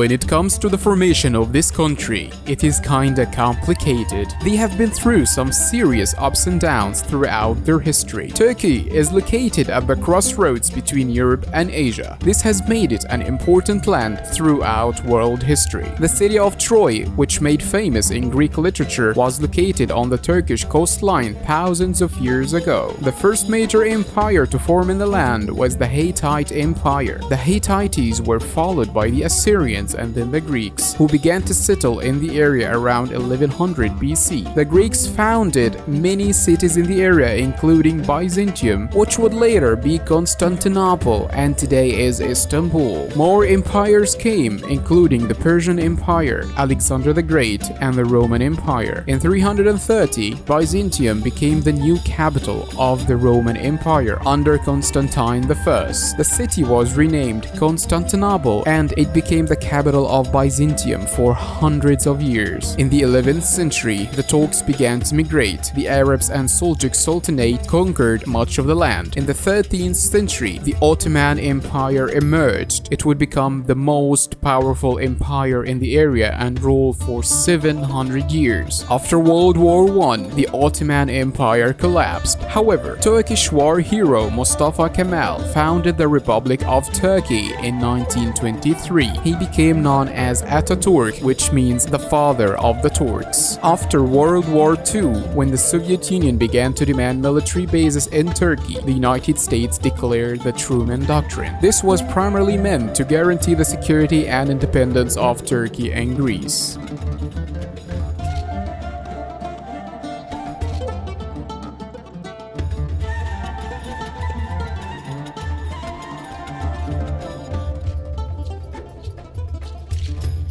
When it comes to the formation of this country, it is kinda complicated. They have been through some serious ups and downs throughout their history. Turkey is located at the crossroads between Europe and Asia. This has made it an important land throughout world history. The city of Troy, which made famous in Greek literature, was located on the Turkish coastline thousands of years ago. The first major empire to form in the land was the Hittite Empire. The Hittites were followed by the Assyrians and then the Greeks, who began to settle in the area around 1100 BC. The Greeks founded many cities in the area, including Byzantium, which would later be Constantinople and today is Istanbul. More empires came, including the Persian Empire, Alexander the Great, and the Roman Empire. In 330, Byzantium became the new capital of the Roman Empire under Constantine I. The city was renamed Constantinople and it became the capital of Byzantium for hundreds of years. In the 11th century, the Turks began to migrate. The Arabs and Seljuk Sultanate conquered much of the land. In the 13th century, the Ottoman Empire emerged. It would become the most powerful empire in the area and rule for 700 years. After World War I, the Ottoman Empire collapsed. However, Turkish war hero Mustafa Kemal founded the Republic of Turkey in 1923. He became known as Ataturk, which means the father of the Turks. After World War II, when the Soviet Union began to demand military bases in Turkey, the United States declared the Truman Doctrine. This was primarily meant to guarantee the security and independence of Turkey and Greece.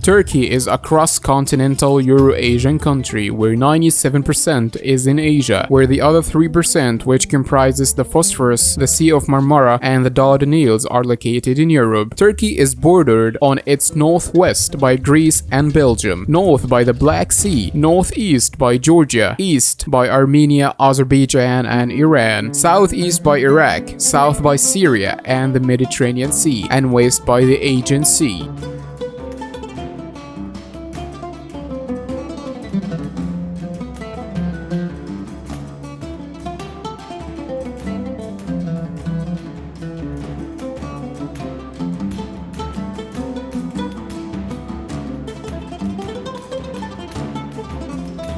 Turkey is a cross-continental Euro-Asian country where 97% is in Asia, where the other 3%, which comprises the Bosphorus, the Sea of Marmara, and the Dardanelles, are located in Europe. Turkey is bordered on its northwest by Greece and Belgium, north by the Black Sea, northeast by Georgia, east by Armenia, Azerbaijan, and Iran, southeast by Iraq, south by Syria and the Mediterranean Sea, and west by the Aegean Sea.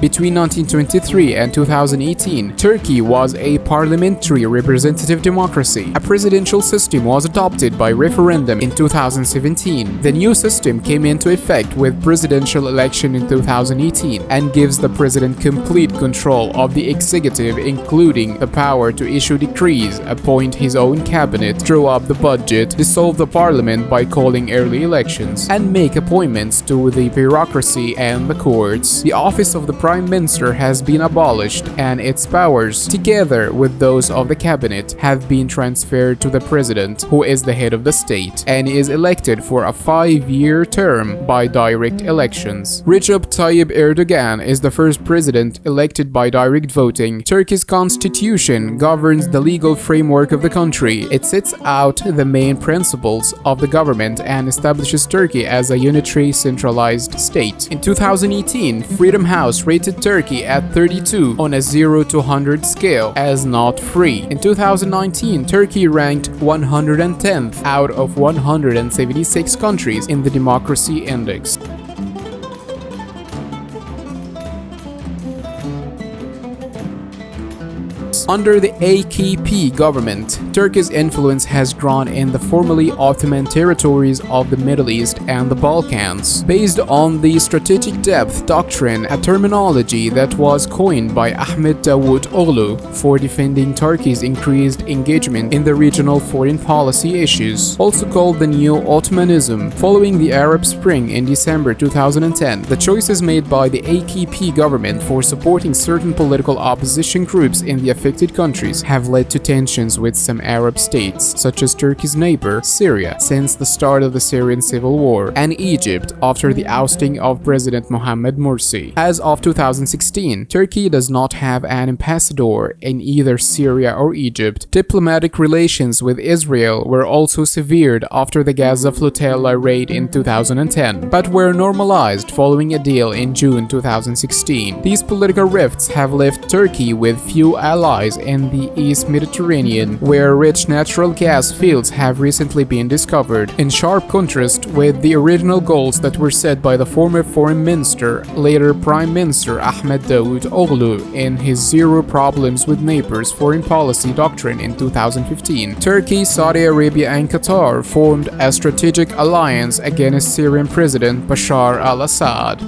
Between 1923 and 2018, Turkey was a parliamentary representative democracy. A presidential system was adopted by referendum in 2017. The new system came into effect with presidential election in 2018 and gives the president complete control of the executive, including the power to issue decrees, appoint his own cabinet, draw up the budget, dissolve the parliament by calling early elections, and make appointments to the bureaucracy and the courts. The office of the Prime Minister has been abolished and its powers, together with those of the cabinet, have been transferred to the president, who is the head of the state, and is elected for a 5-year term by direct elections. Recep Tayyip Erdogan is the first president elected by direct voting. Turkey's constitution governs the legal framework of the country. It sets out the main principles of the government and establishes Turkey as a unitary centralized state. In 2018, Freedom House rated Turkey at 32 on a 0 to 100 scale as not free. In 2019, Turkey ranked 110th out of 176 countries in the Democracy Index. Under the AKP government, Turkey's influence has grown in the formerly Ottoman territories of the Middle East and the Balkans. Based on the strategic depth doctrine, a terminology that was coined by Ahmet Davutoğlu for defending Turkey's increased engagement in the regional foreign policy issues, also called the New Ottomanism. Following the Arab Spring in December 2010, the choices made by the AKP government for supporting certain political opposition groups in the affected countries have led to tensions with some Arab states, such as Turkey's neighbor, Syria, since the start of the Syrian civil war, and Egypt after the ousting of President Mohamed Morsi. As of 2016, Turkey does not have an ambassador in either Syria or Egypt. Diplomatic relations with Israel were also severed after the Gaza flotilla raid in 2010, but were normalized following a deal in June 2016. These political rifts have left Turkey with few allies in the East Mediterranean, where rich natural gas fields have recently been discovered, in sharp contrast with the original goals that were set by the former foreign minister, later Prime Minister Ahmed Davutoğlu in his zero problems with neighbors foreign policy doctrine in 2015. Turkey, Saudi Arabia and Qatar formed a strategic alliance against Syrian President Bashar al-Assad.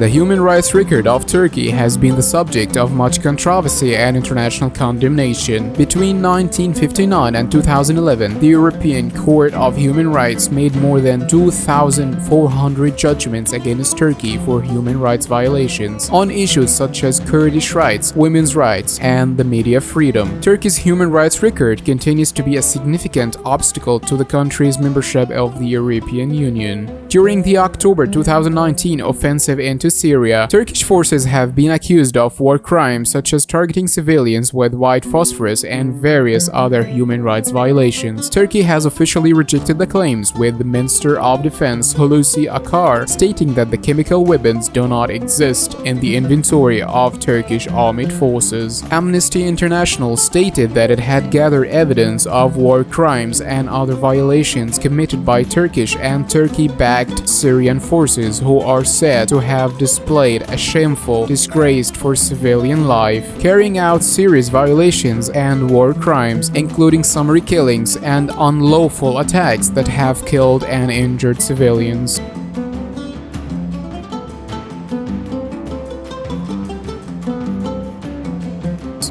The human rights record of Turkey has been the subject of much controversy and international condemnation. Between 1959 and 2011, the European Court of Human Rights made more than 2,400 judgments against Turkey for human rights violations on issues such as Kurdish rights, women's rights, and the media freedom. Turkey's human rights record continues to be a significant obstacle to the country's membership of the European Union. During the October 2019 offensive into Syria, Turkish forces have been accused of war crimes such as targeting civilians with white phosphorus and various other human rights violations. Turkey has officially rejected the claims, with the Minister of Defense Hulusi Akar stating that the chemical weapons do not exist in the inventory of Turkish armed forces. Amnesty International stated that it had gathered evidence of war crimes and other violations committed by Turkish and Turkey-backed Syrian forces who are said to have displayed a shameful disgrace for civilian life, carrying out serious violations and war crimes, including summary killings and unlawful attacks that have killed and injured civilians.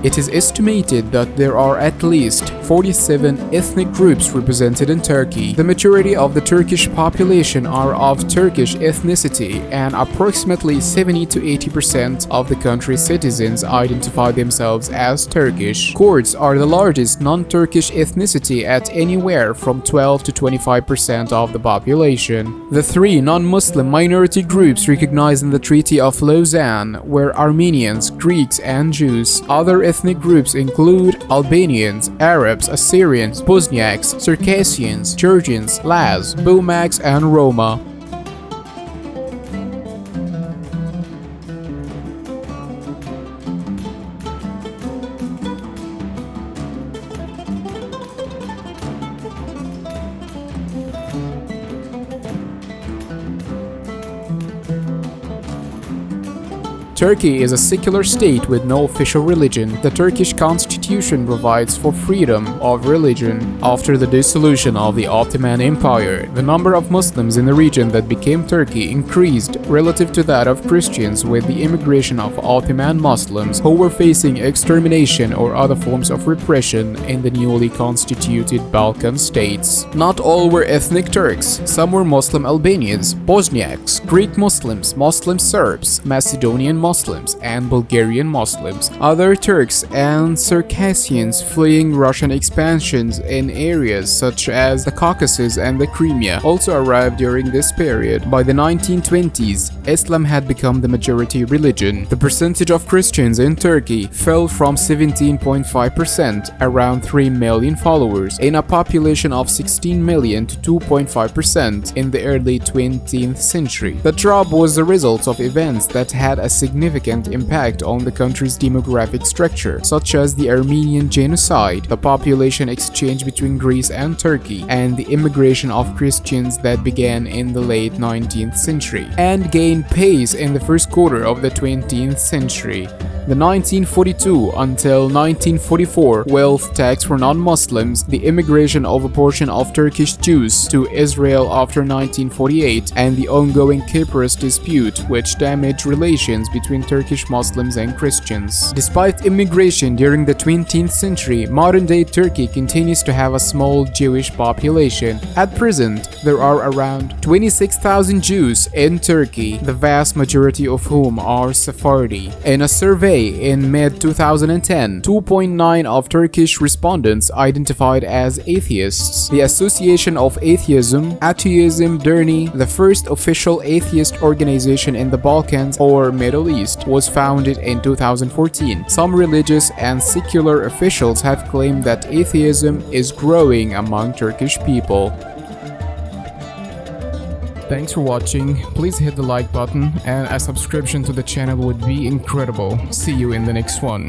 It is estimated that there are at least 47 ethnic groups represented in Turkey. The majority of the Turkish population are of Turkish ethnicity, and approximately 70 to 80% of the country's citizens identify themselves as Turkish. Kurds are the largest non-Turkish ethnicity at anywhere from 12 to 25% of the population. The three non-Muslim minority groups recognized in the Treaty of Lausanne were Armenians, Greeks, and Jews. Other ethnic groups include Albanians, Arabs, Assyrians, Bosniaks, Circassians, Georgians, Laz, Bulmaks, and Roma. Turkey is a secular state with no official religion. The Turkish constitution provides for freedom of religion. After the dissolution of the Ottoman Empire, the number of Muslims in the region that became Turkey increased relative to that of Christians with the immigration of Ottoman Muslims who were facing extermination or other forms of repression in the newly constituted Balkan states. Not all were ethnic Turks. Some were Muslim Albanians, Bosniaks, Greek Muslims, Muslim Serbs, Macedonian Muslims, and Bulgarian Muslims. Other Turks and Circassians fleeing Russian expansions in areas such as the Caucasus and the Crimea also arrived during this period. By the 1920s, Islam had become the majority religion. The percentage of Christians in Turkey fell from 17.5%, around 3 million followers, in a population of 16 million to 2.5% in the early 20th century. The drop was the result of events that had a significant impact on the country's demographic structure, such as the Armenian genocide, the population exchange between Greece and Turkey, and the immigration of Christians that began in the late 19th century and gained pace in the first quarter of the 20th century. The 1942 until 1944 wealth tax for non-Muslims, the immigration of a portion of Turkish Jews to Israel after 1948, and the ongoing Cyprus dispute, which damaged relations between Turkish Muslims and Christians. Despite immigration during the 20th century, modern-day Turkey continues to have a small Jewish population. At present, there are around 26,000 Jews in Turkey, the vast majority of whom are Sephardi. In a survey in mid-2010, 2.9% of Turkish respondents identified as atheists. The Association of Atheism, Derneği, the first official atheist organization in the Balkans or Middle East, was founded in 2014. Some religious and secular officials have claimed that atheism is growing among Turkish people. Thanks for watching. Please hit the like button, and a subscription to the channel would be incredible. See you in the next one.